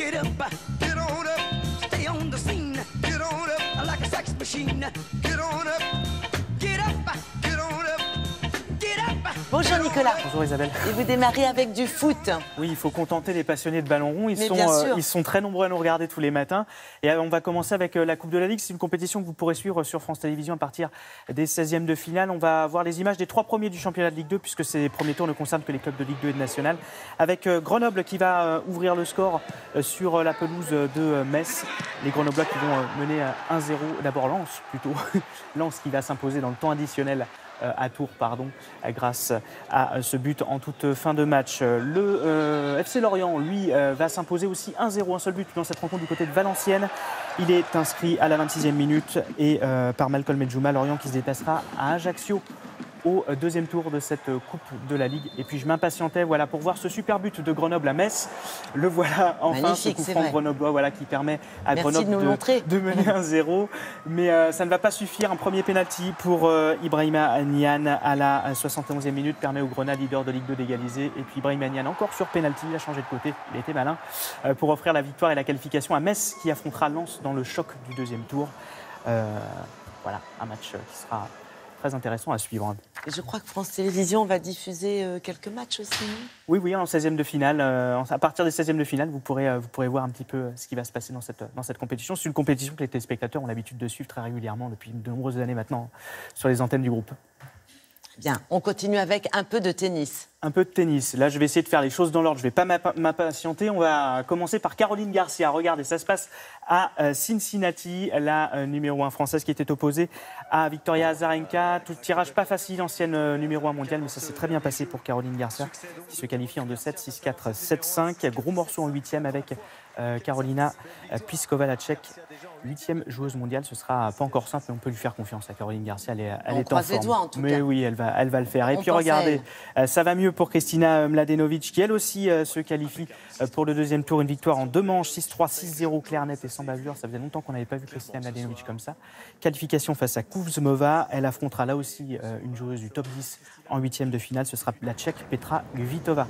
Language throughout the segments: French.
Get up, get on up, stay on the scene. Get on up, like a sex machine. Get on up, get up, get on up, get up. Bonjour Nicolas. Bonjour Isabelle. Et vous démarrez avec du foot. Oui, il faut contenter les passionnés de ballon rond. Mais bien sûr. Ils sont très nombreux à nous regarder tous les matins. Et on va commencer avec la Coupe de la Ligue. C'est une compétition que vous pourrez suivre sur France Télévisions à partir des 16e de finale. On va voir les images des 3 premiers du championnat de Ligue 2, puisque ces premiers tours ne concernent que les clubs de Ligue 2 et de National. Avec Grenoble qui va ouvrir le score sur la pelouse de Metz. Les Grenoblois qui vont mener 1-0. D'abord Lens, plutôt. Lens qui va s'imposer dans le temps additionnel à Tours, grâce à ce but en toute fin de match. Le FC Lorient, lui, va s'imposer aussi 1-0, un seul but dans cette rencontre du côté de Valenciennes. Il est inscrit à la 26e minute et par Malcolm Edjouma, Lorient qui se déplacera à Ajaccio au deuxième tour de cette Coupe de la Ligue. Et puis je m'impatientais pour voir ce super but de Grenoble à Metz. Le voilà enfin, magnifique, ce coup franc grenoblois qui permet à Grenoble de mener 1-0. Mais ça ne va pas suffire. Un premier pénalty pour Ibrahima Niane à la 71e minute permet au Grenat, leader de Ligue 2, d'égaliser. Et puis Ibrahima Niane encore sur pénalty, il a changé de côté, il a été malin, pour offrir la victoire et la qualification à Metz qui affrontera Lens dans le choc du deuxième tour. Voilà, un match qui sera très intéressant à suivre. Je crois que France Télévisions va diffuser quelques matchs aussi. Oui, en 16e de finale. À partir des 16e de finale, vous pourrez voir un petit peu ce qui va se passer dans cette compétition. C'est une compétition que les téléspectateurs ont l'habitude de suivre très régulièrement depuis de nombreuses années maintenant sur les antennes du groupe. Bien, on continue avec un peu de tennis. Un peu de tennis. Là, je vais essayer de faire les choses dans l'ordre. Je ne vais pas m'impatienter. On va commencer par Caroline Garcia. Regardez, ça se passe à Cincinnati, la numéro 1 française qui était opposée à Victoria Azarenka. Tout tirage pas facile, ancienne numéro 1 mondiale, mais ça s'est très bien passé pour Caroline Garcia, qui se qualifie en 2-7, 6-4, 7-5. Gros morceau en 8e avec Karolina Pliskova, la Tchèque, 8e joueuse mondiale. Ce sera pas encore simple, mais on peut lui faire confiance à Caroline Garcia. Elle est en forme. Doigts, en tout cas. Mais oui, elle va le faire. Et puis regardez, ça va mieux pour Kristina Mladenovic, qui elle aussi se qualifie pour le deuxième tour. Une victoire en 2 manches, 6-3, 6-0, clair, net et sans bavure. Ça faisait longtemps qu'on n'avait pas vu Kristina Mladenovic comme ça. Qualification face à Kuzmova. Elle affrontera là aussi une joueuse du top 10 en 8e de finale. Ce sera la Tchèque Petra Kvitova.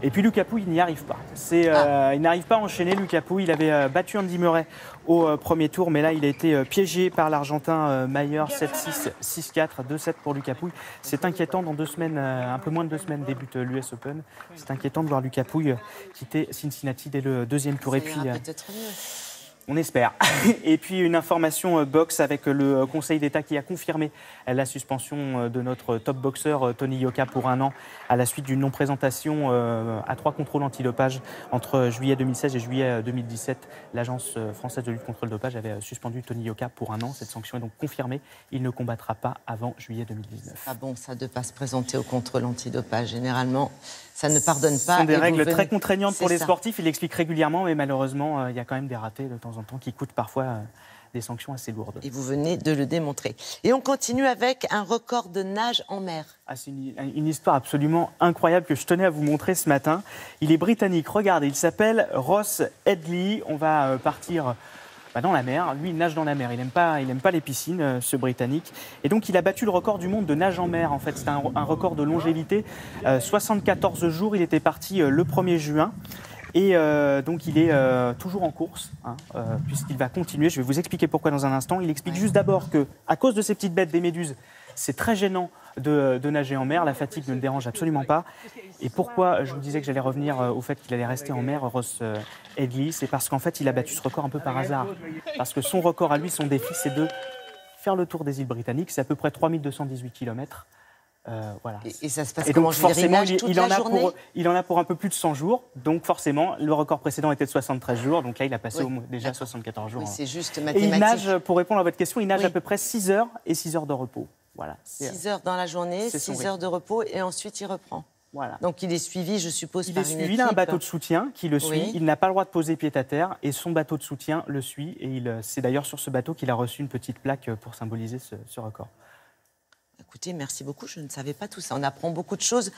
Et puis Lucas Pouille, il n'y arrive pas. Il n'arrive pas à enchaîner, Lucas Pouille. Il avait battu Andy Murray au premier tour, mais là, il a été piégé par l'Argentin Mayer, 7-6, 6-4, 2-7 pour Lucas Pouille. C'est inquiétant, dans 2 semaines, un peu moins de 2 semaines, débute l'US Open. C'est inquiétant de voir Lucas Pouille quitter Cincinnati dès le deuxième tour. Et puis, peut-être mieux. On espère. Et puis une information boxe avec le Conseil d'État qui a confirmé la suspension de notre top boxeur Tony Yoka pour 1 an à la suite d'une non-présentation à 3 contrôles antidopage entre juillet 2016 et juillet 2017. L'Agence française de lutte contre le dopage avait suspendu Tony Yoka pour 1 an. Cette sanction est donc confirmée. Il ne combattra pas avant juillet 2019. Ah bon, ça de ne pas se présenter au contrôle antidopage, généralement, ça ne pardonne pas. Ce sont des règles très contraignantes pour les sportifs. Il l'explique régulièrement, mais malheureusement, il y a quand même des ratés de temps en temps qui coûtent parfois des sanctions assez lourdes. Et vous venez de le démontrer. Et on continue avec un record de nage en mer. C'est une histoire absolument incroyable que je tenais à vous montrer ce matin. Il est britannique, regardez, il s'appelle Ross Headley. On va partir dans la mer. Lui, il nage dans la mer. Il n'aime pas les piscines, ce Britannique. Et donc, il a battu le record du monde de nage en mer. En fait, c'est un record de longévité. 74 jours, il était parti le 1er juin. Et donc il est toujours en course, puisqu'il va continuer. Je vais vous expliquer pourquoi dans un instant. Il explique juste d'abord qu'à cause de ces petites bêtes, des méduses, c'est très gênant de nager en mer. La fatigue ne le dérange absolument pas. Et pourquoi je vous disais que j'allais revenir au fait qu'il allait rester en mer, Ross Headley, c'est parce qu'en fait il a battu ce record un peu par hasard. Parce que son record à lui, son défi, c'est de faire le tour des îles britanniques. C'est à peu près 3218 km. Voilà. Et ça se passe et comment? donc, forcément, il en a pour un peu plus de 100 jours. Donc forcément, le record précédent était de 73 jours. Donc là, il a passé déjà 74 jours. Oui, c'est juste mathématique. Et il nage, pour répondre à votre question, il nage à peu près 6 heures et 6 heures de repos. Voilà. 6 heures dans la journée, 6 heures de repos et ensuite il reprend. Voilà. Donc il est suivi, je suppose, par une équipe. Il a un bateau de soutien qui le suit. Oui. Il n'a pas le droit de poser pied à terre et son bateau de soutien le suit. Et c'est d'ailleurs sur ce bateau qu'il a reçu une petite plaque pour symboliser ce record. Écoutez, merci beaucoup, je ne savais pas tout ça. On apprend beaucoup de choses.